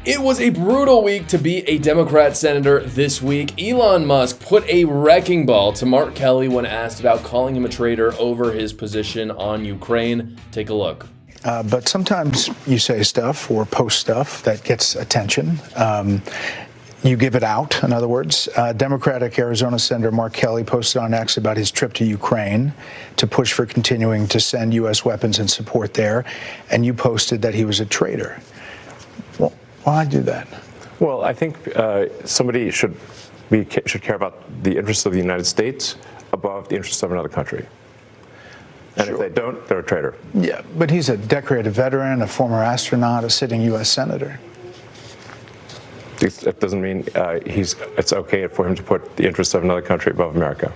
It was a brutal week to be a Democrat senator this week. Elon Musk put a wrecking ball to Mark Kelly when asked about calling him a traitor over his position on Ukraine. Take a look. But sometimes you say stuff or post stuff that gets attention. You give it out, in other words. Democratic Arizona Senator Mark Kelly posted on X about his trip to Ukraine to push for continuing to send U.S. weapons and support there, and you posted that he was a traitor. Well, why do that? Well, I think somebody should care about the interests of the United States above the interests of another country. And If they don't, they're a traitor. Yeah, but he's a decorated veteran, a former astronaut, a sitting U.S. senator. It doesn't mean it's okay for him to put the interests of another country above America.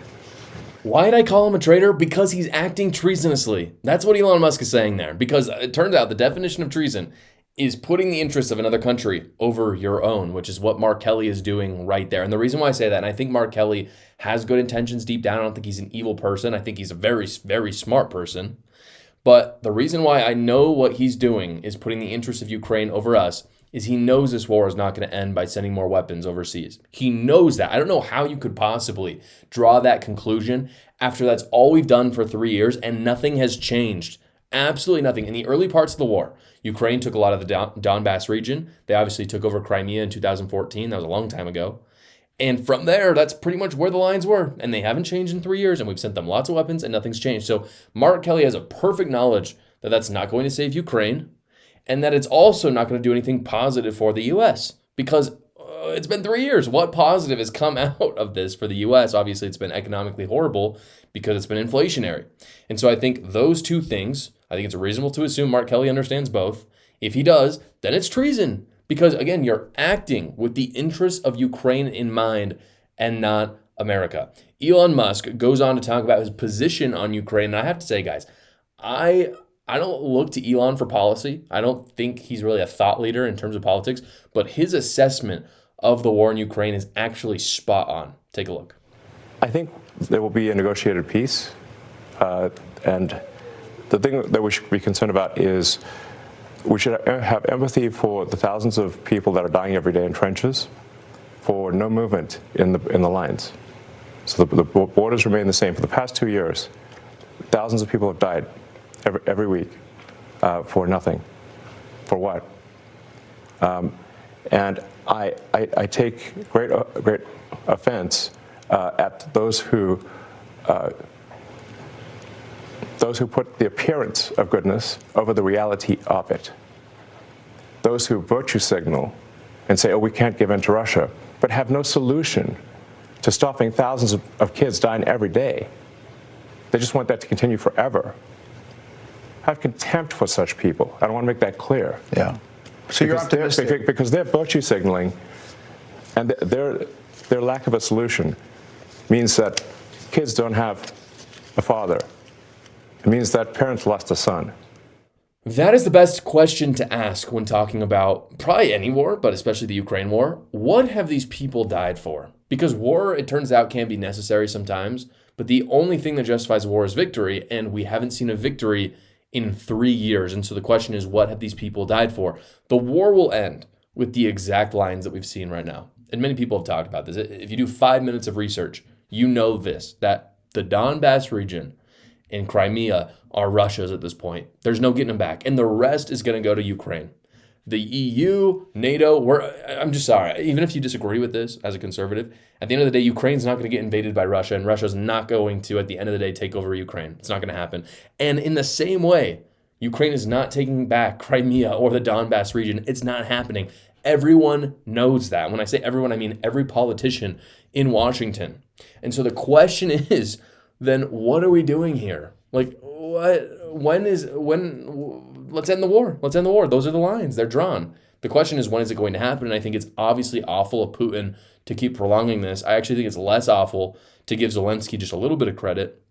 Why did I call him a traitor? Because he's acting treasonously. That's what Elon Musk is saying there. Because it turns out the definition of treason is putting the interests of another country over your own, which is what Mark Kelly is doing right there. And the reason why I say that, and I think Mark Kelly has good intentions deep down. I don't think he's an evil person. I think he's a very, very smart person. But the reason why I know what he's doing is putting the interests of Ukraine over us is he knows this war is not going to end by sending more weapons overseas. He knows that. I don't know how you could possibly draw that conclusion after that's all we've done for 3 years and nothing has changed. Absolutely nothing. In the early parts of the war, Ukraine took a lot of the Donbass region. They obviously took over Crimea in 2014. That was a long time ago. And from there, that's pretty much where the lines were. And they haven't changed in 3 years. And we've sent them lots of weapons and nothing's changed. So Mark Kelly has a perfect knowledge that that's not going to save Ukraine. And that it's also not going to do anything positive for the U.S. because it's been 3 years. What positive has come out of this for the U.S.? Obviously, it's been economically horrible because it's been inflationary. And so I think those two things, I think it's reasonable to assume Mark Kelly understands both. If he does, then it's treason. Because, again, you're acting with the interests of Ukraine in mind and not America. Elon Musk goes on to talk about his position on Ukraine. And I have to say, guys, I don't look to Elon for policy. I don't think he's really a thought leader in terms of politics, but his assessment of the war in Ukraine is actually spot on. Take a look. I think there will be a negotiated peace. And the thing that we should be concerned about is we should have empathy for the thousands of people that are dying every day in trenches for no movement in the lines. So the borders remain the same. For the past 2 years, thousands of people have died every week for nothing. For what? And I take great offense at those who put the appearance of goodness over the reality of it. Those who virtue signal and say, oh, we can't give in to Russia, but have no solution to stopping thousands of kids dying every day. They just want that to continue forever. I have contempt for such people. I don't want to make that clear. Yeah. So you're optimistic. Because they're virtue signaling, and their lack of a solution means that kids don't have a father. It means that parents lost a son. That is the best question to ask when talking about probably any war, but especially the Ukraine war. What have these people died for? Because war, it turns out, can be necessary sometimes, but the only thing that justifies war is victory, and we haven't seen a victory in 3 years. And so the question is, what have these people died for? The war will end with the exact lines that we've seen right now. And many people have talked about this. If you do 5 minutes of research, you know this, that the Donbass region and Crimea are Russia's at this point. There's no getting them back. And the rest is going to go to Ukraine. The EU, NATO, I'm just sorry. Even if you disagree with this as a conservative, at the end of the day, Ukraine's not going to get invaded by Russia, and Russia's not going to, at the end of the day, take over Ukraine. It's not going to happen. And in the same way, Ukraine is not taking back Crimea or the Donbass region. It's not happening. Everyone knows that. When I say everyone, I mean every politician in Washington. And so the question is, then what are we doing here? Like, let's end the war. Let's end the war. Those are the lines. They're drawn. The question is, when is it going to happen? And I think it's obviously awful of Putin to keep prolonging this. I actually think it's less awful to give Zelensky just a little bit of credit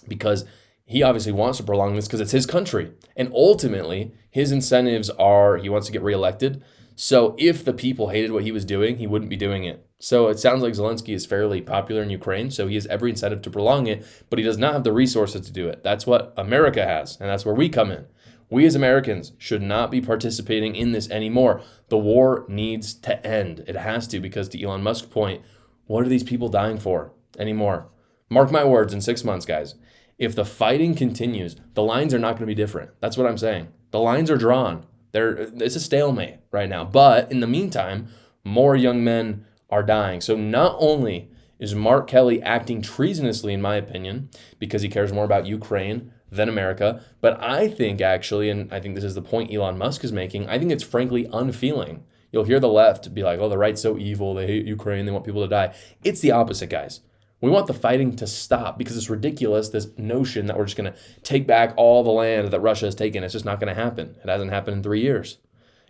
because he obviously wants to prolong this because it's his country. And ultimately, his incentives are he wants to get reelected. So if the people hated what he was doing, he wouldn't be doing it. So it sounds like Zelensky is fairly popular in Ukraine, so he has every incentive to prolong it, but he does not have the resources to do it. That's what America has, and that's where we come in. We as Americans should not be participating in this anymore. The war needs to end. It has to, because to Elon Musk's point, what are these people dying for anymore? Mark my words, in 6 months, guys, if the fighting continues, the lines are not going to be different. That's what I'm saying. The lines are drawn. It's a stalemate right now. But in the meantime, more young men are dying. So not only is Mark Kelly acting treasonously, in my opinion, because he cares more about Ukraine than America, but I think actually, and I think this is the point Elon Musk is making, I think it's frankly unfeeling. You'll hear the left be like, oh, the right's so evil, they hate Ukraine, they want people to die. It's the opposite, guys. We want the fighting to stop because it's ridiculous, this notion that we're just going to take back all the land that Russia has taken. It's just not going to happen. It hasn't happened in 3 years.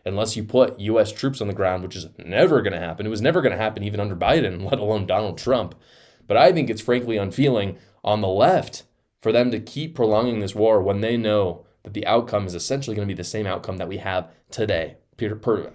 Unless you put U.S. troops on the ground, which is never going to happen. It was never going to happen even under Biden, let alone Donald Trump. But I think it's frankly unfeeling on the left for them to keep prolonging this war when they know that the outcome is essentially going to be the same outcome that we have today.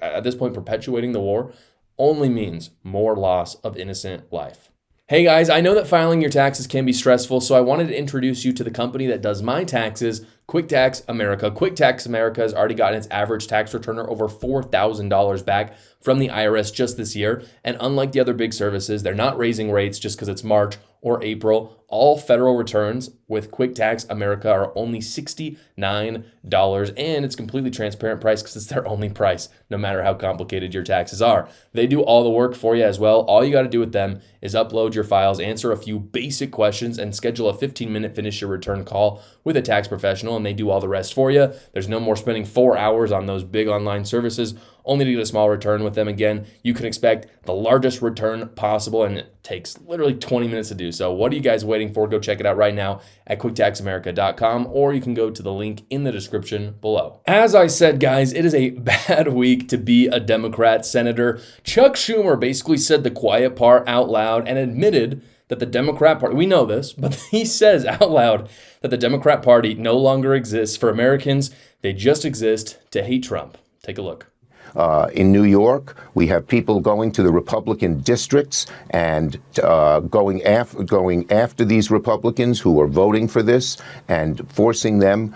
At this point, perpetuating the war only means more loss of innocent life. Hey guys, I know that filing your taxes can be stressful, so I wanted to introduce you to the company that does my taxes, Quick Tax America. Quick Tax America has already gotten its average tax returner over $4,000 back from the IRS just this year. And unlike the other big services, they're not raising rates just because it's March or April. All federal returns with Quick Tax America are only $69, and it's completely transparent price because it's their only price, no matter how complicated your taxes are. They do all the work for you as well. All you got to do with them is upload your files, answer a few basic questions, and schedule a 15-minute finish your return call with a tax professional, and they do all the rest for you. There's no more spending 4 hours on those big online services only to get a small return with them. Again, you can expect the largest return possible, and it takes literally 20 minutes to do so. What are you guys waiting for? Go check it out right now at quicktaxamerica.com, or you can go to the link in the description below. As I said, guys, it is a bad week to be a Democrat senator. Chuck Schumer basically said the quiet part out loud and admitted that the Democrat Party, we know this, but he says out loud that the Democrat Party no longer exists for Americans. They just exist to hate Trump. Take a look. In New York, we have people going to the Republican districts and going after these Republicans who are voting for this and forcing them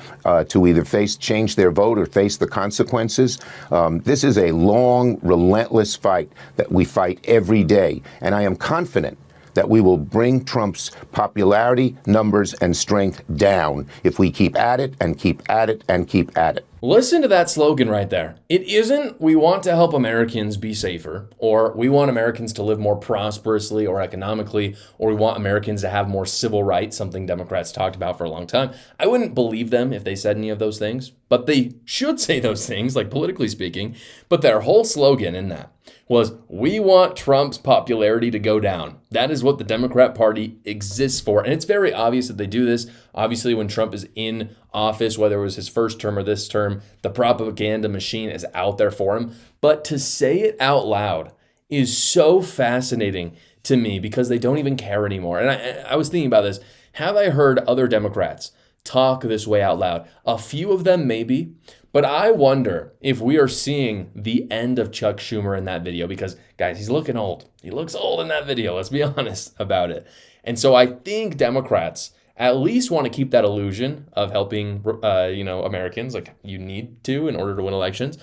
to either change their vote or face the consequences. This is a long, relentless fight that we fight every day, and I am confident that we will bring Trump's popularity, numbers, and strength down if we keep at it and keep at it and keep at it. Listen to that slogan right there. It isn't we want to help Americans be safer, or we want Americans to live more prosperously or economically, or we want Americans to have more civil rights, something Democrats talked about for a long time. I wouldn't believe them if they said any of those things, but they should say those things, like politically speaking. But their whole slogan in that was, we want Trump's popularity to go down. That is what the Democrat Party exists for. And it's very obvious that they do this. Obviously, when Trump is in office, whether it was his first term or this term, the propaganda machine is out there for him. But to say it out loud is so fascinating to me because they don't even care anymore. And I was thinking about this. Have I heard other Democrats talk this way out loud? A few of them maybe. But I wonder if we are seeing the end of Chuck Schumer in that video because, guys, he's looking old. He looks old in that video. Let's be honest about it. And so I think Democrats at least want to keep that illusion of helping, Americans like you need to in order to win elections.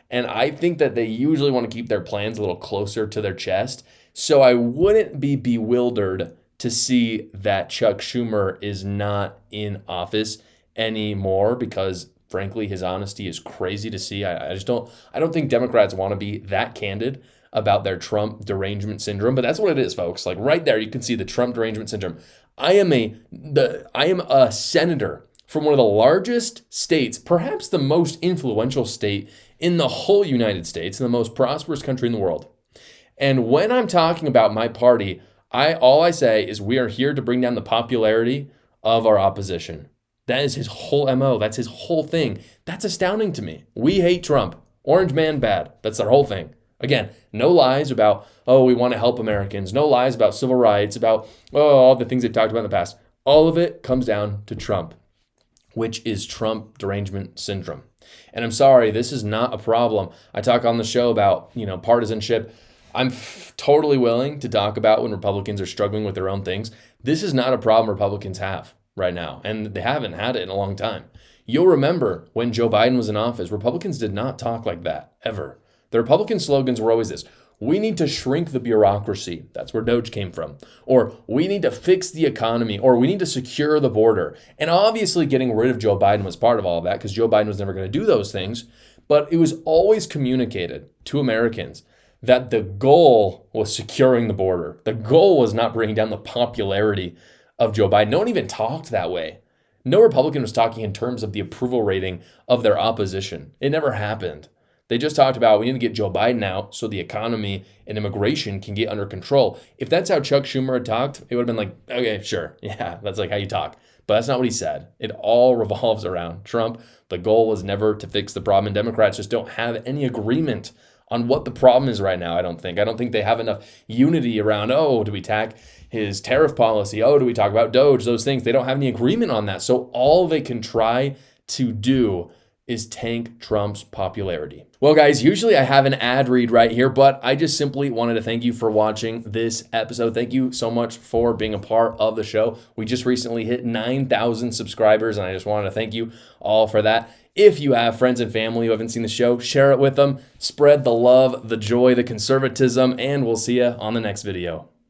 And I think that they usually want to keep their plans a little closer to their chest. So I wouldn't be bewildered to see that Chuck Schumer is not in office anymore because, frankly, his honesty is crazy to see. I don't think Democrats want to be that candid about their Trump derangement syndrome, but that's what it is, folks. Like right there, you can see the Trump derangement syndrome. I am a senator from one of the largest states, perhaps the most influential state in the whole United States, and the most prosperous country in the world. And when I'm talking about my party, all I say is we are here to bring down the popularity of our opposition. That is his whole MO. That's his whole thing. That's astounding to me. We hate Trump. Orange man bad. That's their whole thing. Again, no lies about, we want to help Americans. No lies about civil rights, about, all the things they've talked about in the past. All of it comes down to Trump, which is Trump derangement syndrome. And I'm sorry, this is not a problem. I talk on the show about, partisanship. I'm totally willing to talk about when Republicans are struggling with their own things. This is not a problem Republicans have right now, and they haven't had it in a long time. You'll remember when Joe Biden was in office, Republicans did not talk like that, ever. The Republican slogans were always this: we need to shrink the bureaucracy. That's where Doge came from. Or we need to fix the economy. Or we need to secure the border. And obviously getting rid of Joe Biden was part of all of that, because Joe Biden was never going to do those things. But it was always communicated to Americans that the goal was securing the border. The goal was not bringing down the popularity of Joe Biden. No one even talked that way. No Republican was talking in terms of the approval rating of their opposition. It never happened. They just talked about, we need to get Joe Biden out so the economy and immigration can get under control. If that's how Chuck Schumer had talked, it would have been like, okay, sure. Yeah, that's like how you talk. But that's not what he said. It all revolves around Trump. The goal was never to fix the problem, and Democrats just don't have any agreement on what the problem is right now, I don't think. I don't think they have enough unity around, oh, do we attack his tariff policy? Oh, do we talk about Doge? Those things. They don't have any agreement on that. So all they can try to do is tank Trump's popularity. Well, guys, usually I have an ad read right here, but I just simply wanted to thank you for watching this episode. Thank you so much for being a part of the show. We just recently hit 9,000 subscribers, and I just wanted to thank you all for that. If you have friends and family who haven't seen the show, share it with them. Spread the love, the joy, the conservatism, and we'll see you on the next video.